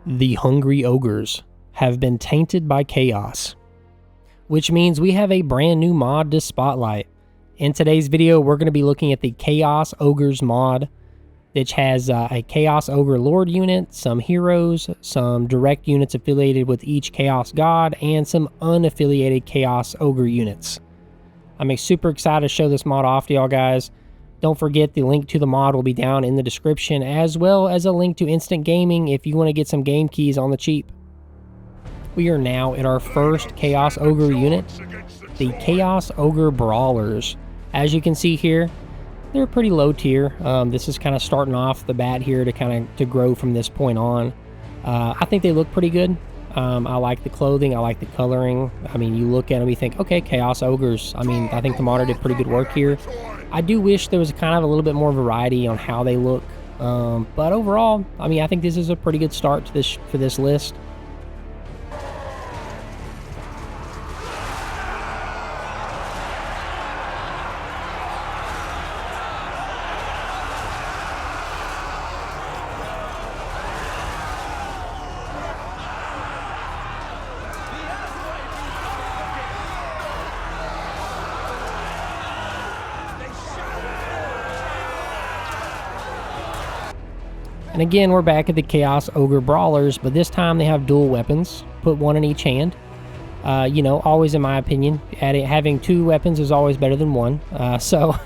The hungry ogres have been tainted by chaos, which means we have a brand new mod to spotlight. In today's video, we're going to be looking at the Chaos Ogres Mod, which has a Chaos Ogre Lord unit, some heroes, some direct units affiliated with each Chaos God, and some unaffiliated Chaos Ogre units. I'm super excited to show this mod off to y'all guys. Don't forget, the link to the mod will be down in the description, as well as a link to instant gaming if you want to get some game keys on the cheap. We are now at our first Chaos Ogre unit, the Chaos Ogre Brawlers. As you can see here, they're pretty low tier. This is kind of starting off the bat here to grow from this point on. I think they look pretty good. I like the clothing, I like the coloring. I mean, you look at them, you think, okay, Chaos Ogres. I mean, I think the modder did pretty good work here. I do wish there was kind of a little bit more variety on how they look. But overall, I mean, I think this is a pretty good start to for this list. And again, we're back at the Chaos Ogre Brawlers, but this time they have dual weapons. Put one in each hand. You know, always in my opinion, having two weapons is always better than one. So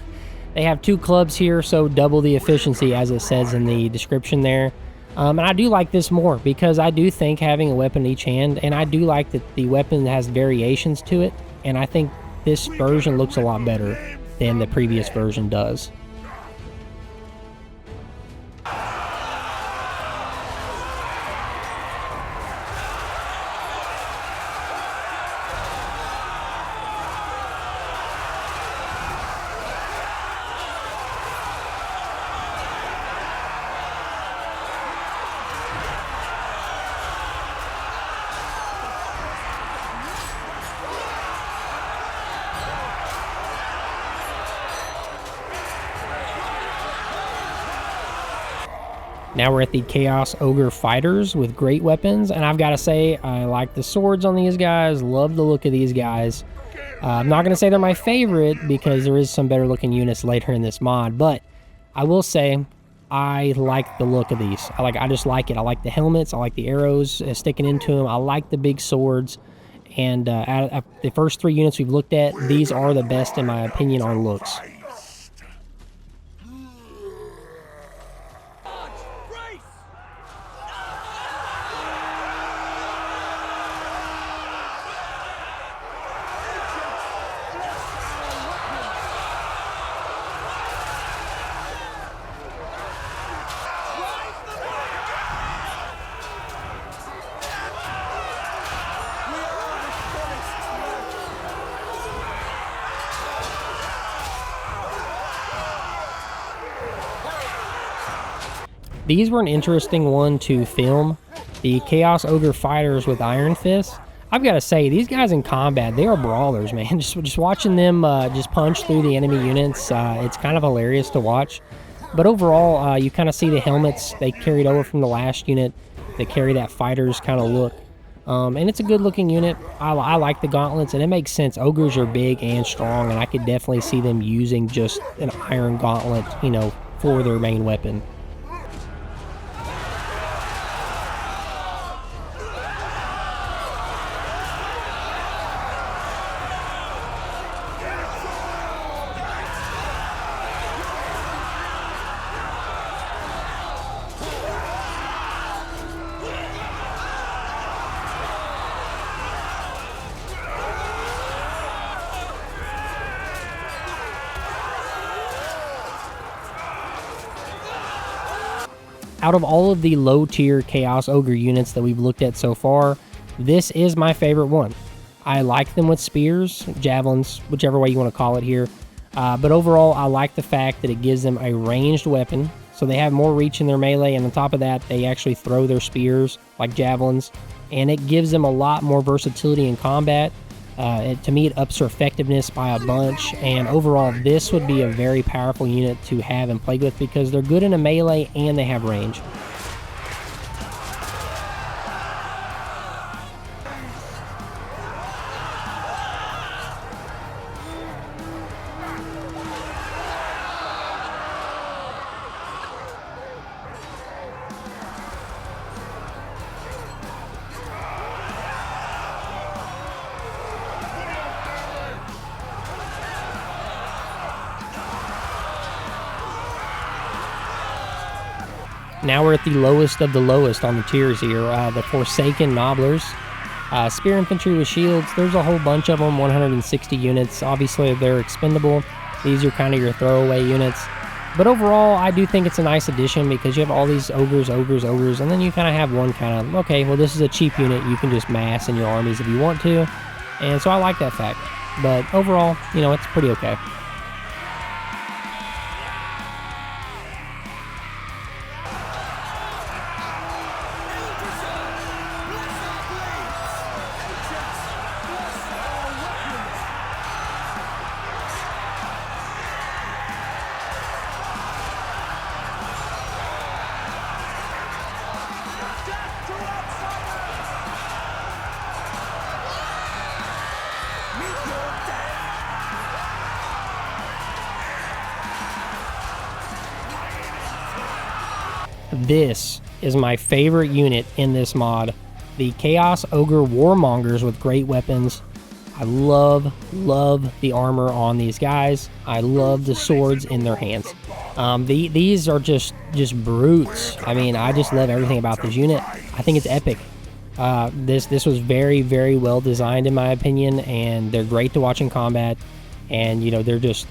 they have two clubs here, so double the efficiency, as it says in the description there. And I do like this more, because I do think having a weapon in each hand, and I do like that the weapon has variations to it, and I think this version looks a lot better than the previous version does. Now we're at the Chaos Ogre Fighters with great weapons, and I've got to say, I like the swords on these guys, love the look of these guys. I'm not going to say they're my favorite, because there is some better looking units later in this mod, but I will say I like the look of these. I just like it. I like the helmets, I like the arrows sticking into them, I like the big swords, and out of the first three units we've looked at, these are the best in my opinion on looks. These were an interesting one to film. The Chaos Ogre Fighters with Iron Fists. I've got to say, these guys in combat, they are brawlers, man. Just watching them just punch through the enemy units, it's kind of hilarious to watch. But overall, you kind of see the helmets they carried over from the last unit. They carry that fighter's kind of look. And it's a good looking unit. I like the gauntlets, and it makes sense. Ogres are big and strong, and I could definitely see them using just an iron gauntlet, you know, for their main weapon. Out of all of the low tier Chaos Ogre units that we've looked at so far, this is my favorite one. I like them with spears, javelins, whichever way you want to call it here. But overall, I like the fact that it gives them a ranged weapon, so they have more reach in their melee, and on top of that, they actually throw their spears like javelins, and it gives them a lot more versatility in combat. To me, it ups their effectiveness by a bunch, and overall, this would be a very powerful unit to have and play with because they're good in a melee and they have range. Now we're at the lowest of the lowest on the tiers here. The Forsaken Nobblers. Spear Infantry with shields. There's a whole bunch of them, 160 units. Obviously, they're expendable. These are kind of your throwaway units. But overall, I do think it's a nice addition because you have all these ogres, and then you kind of have one kind of, okay, well, this is a cheap unit. You can just mass in your armies if you want to. And so I like that fact. But overall, you know, it's pretty okay. This is my favorite unit in this mod, the Chaos Ogre Warmongers with great weapons. I love the armor on these guys. I love the swords in their hands. These are just brutes. I mean, I just love everything about this unit. I think it's epic. This was very well designed in my opinion, and they're great to watch in combat. And you know, they're just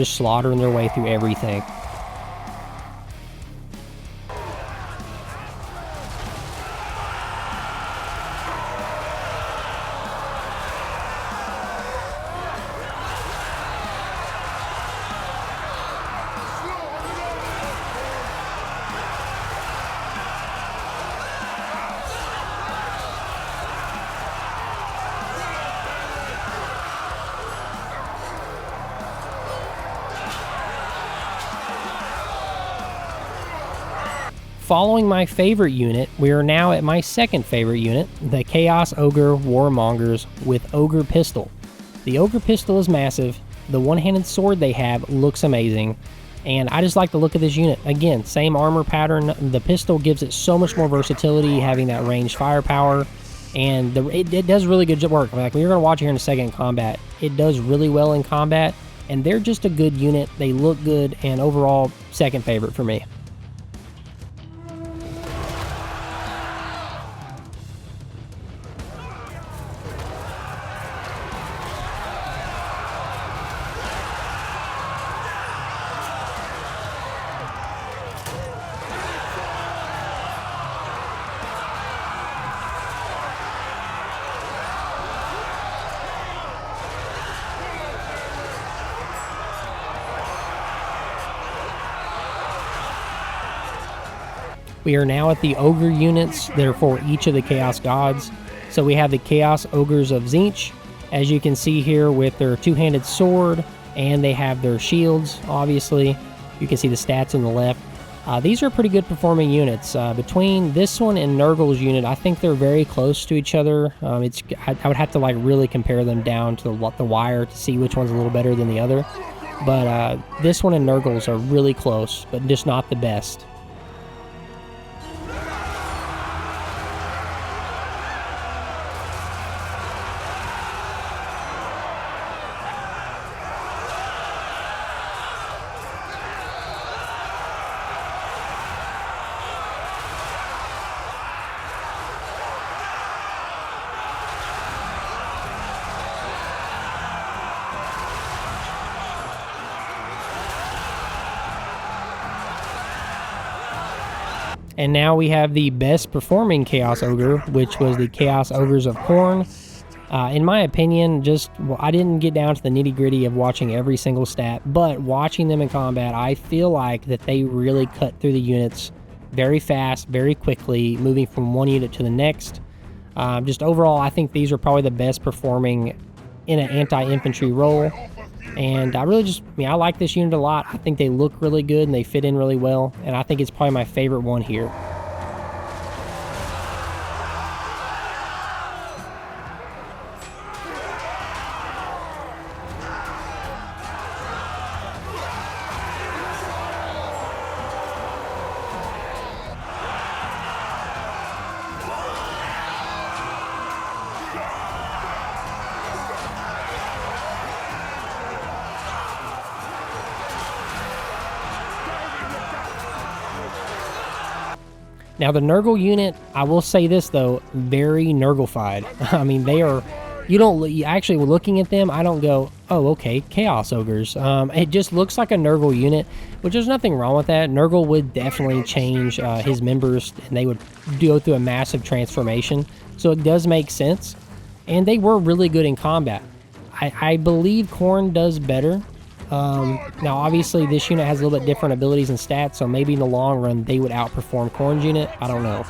slaughtering their way through everything. Following my favorite unit, we are now at my second favorite unit, the Chaos Ogre Warmongers with Ogre Pistol. The Ogre Pistol is massive, the one-handed sword they have looks amazing, and I just like the look of this unit. Again, same armor pattern, the pistol gives it so much more versatility, having that ranged firepower, and it does really good work. Like, when you're going to watch it here in a second in combat, it does really well in combat, and they're just a good unit, they look good, and overall, second favorite for me. We are now at the Ogre units that are for each of the Chaos Gods. So we have the Chaos Ogres of Tzeentch, as you can see here with their two-handed sword, and they have their shields, obviously. You can see the stats on the left. These are pretty good performing units. Between this one and Nurgle's unit, I think they're very close to each other. I would have to like really compare them down to the wire to see which one's a little better than the other. But this one and Nurgle's are really close, but just not the best. And now we have the best performing Chaos Ogre, which was the Chaos Ogres of Khorne. In my opinion, I didn't get down to the nitty-gritty of watching every single stat, but watching them in combat, I feel like that they really cut through the units very fast, very quickly, moving from one unit to the next. Just overall, I think these are probably the best performing in an anti-infantry role. And I like this unit a lot. I think they look really good and they fit in really well. And I think it's probably my favorite one here. Now the Nurgle unit, I will say this though, very Nurglified. I mean, they are, you actually looking at them, I don't go, oh, okay, Chaos Ogres. It just looks like a Nurgle unit, which there's nothing wrong with that. Nurgle would definitely change his members, and they would go through a massive transformation. So it does make sense. And they were really good in combat. I believe Khorne does better. Now, obviously, this unit has a little bit different abilities and stats, so maybe in the long run, they would outperform Khorne's unit. I don't know.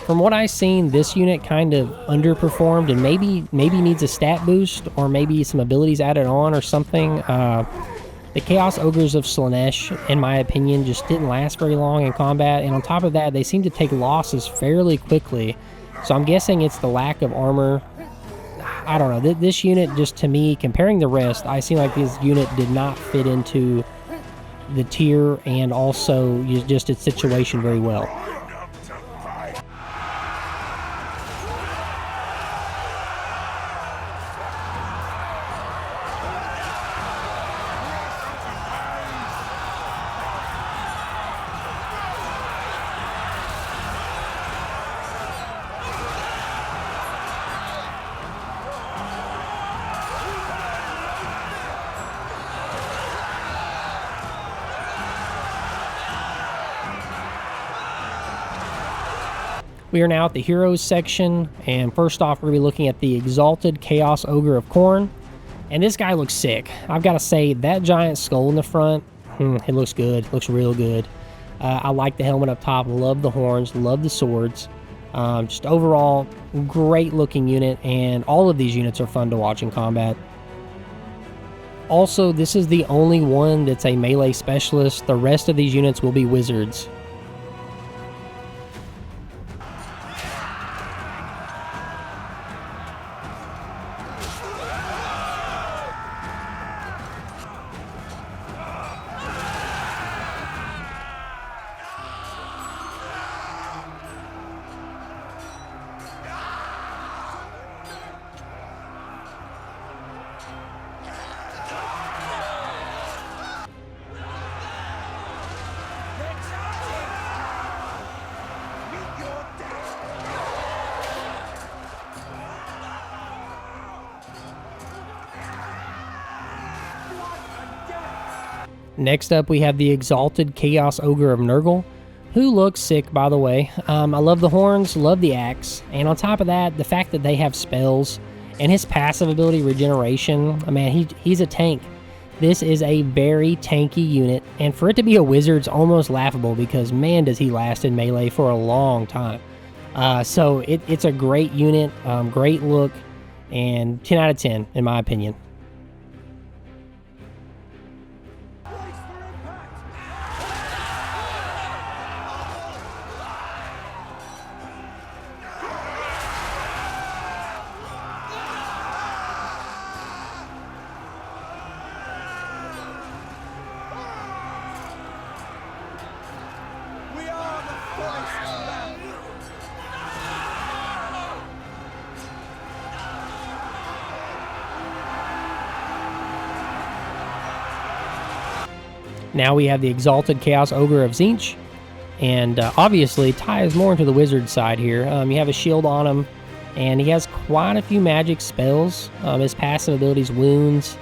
From what I've seen, this unit kind of underperformed and maybe needs a stat boost or maybe some abilities added on or something. The Chaos Ogres of Slaanesh, in my opinion, just didn't last very long in combat, and on top of that, they seem to take losses fairly quickly. So I'm guessing it's the lack of armor. I don't know. This unit, just to me, comparing the rest, I seem like this unit did not fit into the tier and also just its situation very well. We are now at the Heroes section, and first off, we're going to be looking at the Exalted Chaos Ogre of Khorne. And this guy looks sick. I've got to say, that giant skull in the front, it looks good. Looks real good. I like the helmet up top. Love the horns. Love the swords. Just overall, great looking unit, and all of these units are fun to watch in combat. Also, this is the only one that's a melee specialist. The rest of these units will be wizards. Next up, we have the Exalted Chaos Ogre of Nurgle, who looks sick, by the way. I love the horns, love the axe, and on top of that, the fact that they have spells and his passive ability, Regeneration. Man, he's a tank. This is a very tanky unit, and for it to be a wizard's almost laughable because, man, does he last in melee for a long time. So it's a great unit, great look, and 10 out of 10, in my opinion. Now we have the Exalted Chaos Ogre of Tzeentch, and obviously ties more into the wizard side here. You have a shield on him, and he has quite a few magic spells. His passive abilities, wounds.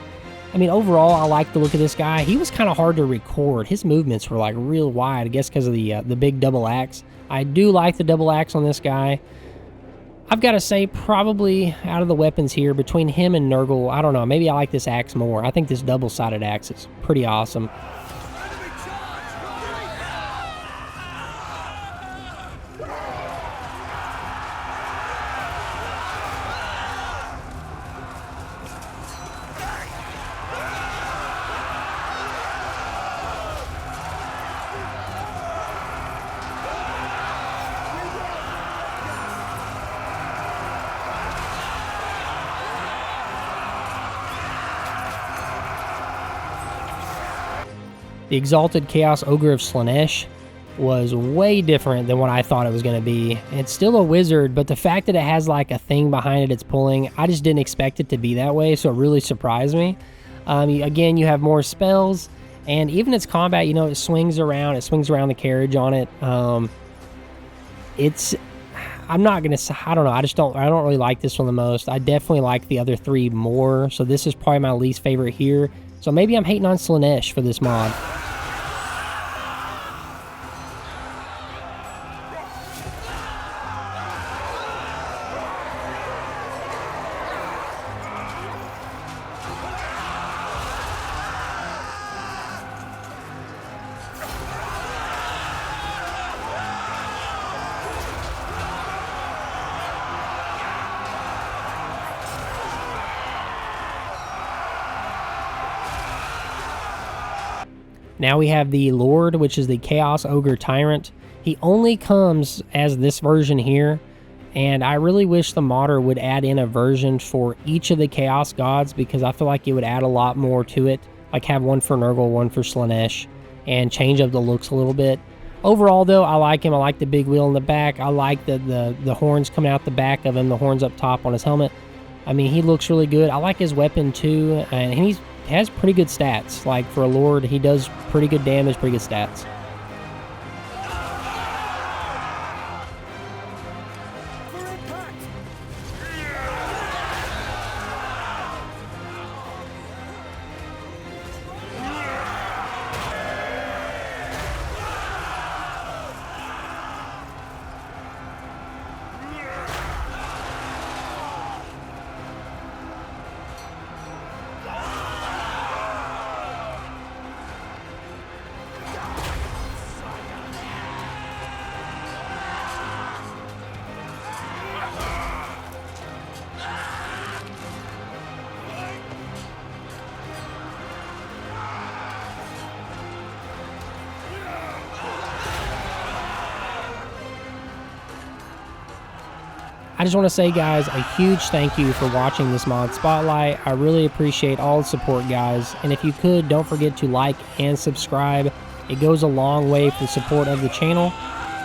I mean, overall, I like the look of this guy. He was kind of hard to record. His movements were like real wide, I guess because of the big double axe. I do like the double axe on this guy. I've got to say, probably out of the weapons here, between him and Nurgle, I don't know, maybe I like this axe more. I think this double-sided axe is pretty awesome. The Exalted Chaos Ogre of Slaanesh was way different than what I thought it was going to be. It's still a wizard, but the fact that it has like a thing behind it it's pulling, I just didn't expect it to be that way, so it really surprised me. Again, you have more spells, and even its combat, you know, it swings around the carriage on it. I'm not going to, I don't know, I don't really like this one the most. I definitely like the other three more, so this is probably my least favorite here. So maybe I'm hating on Slaanesh for this mod. Now we have the Lord, which is the Chaos Ogre Tyrant. He only comes as this version here, and I really wish the modder would add in a version for each of the Chaos Gods, because I feel like it would add a lot more to it. Like have one for Nurgle, one for Slaanesh, and change up the looks a little bit. Overall, though, I like him. I like the big wheel in the back. I like the horns coming out the back of him, the horns up top on his helmet. I mean, he looks really good. I like his weapon, too, and he has pretty good stats. Like, for a Lord, he does pretty good damage, pretty good stats. I just want to say, guys, a huge thank you for watching this mod spotlight. I really appreciate all the support, guys. And if you could, don't forget to like and subscribe. It goes a long way for the support of the channel.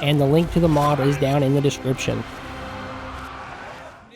And the link to the mod is down in the description.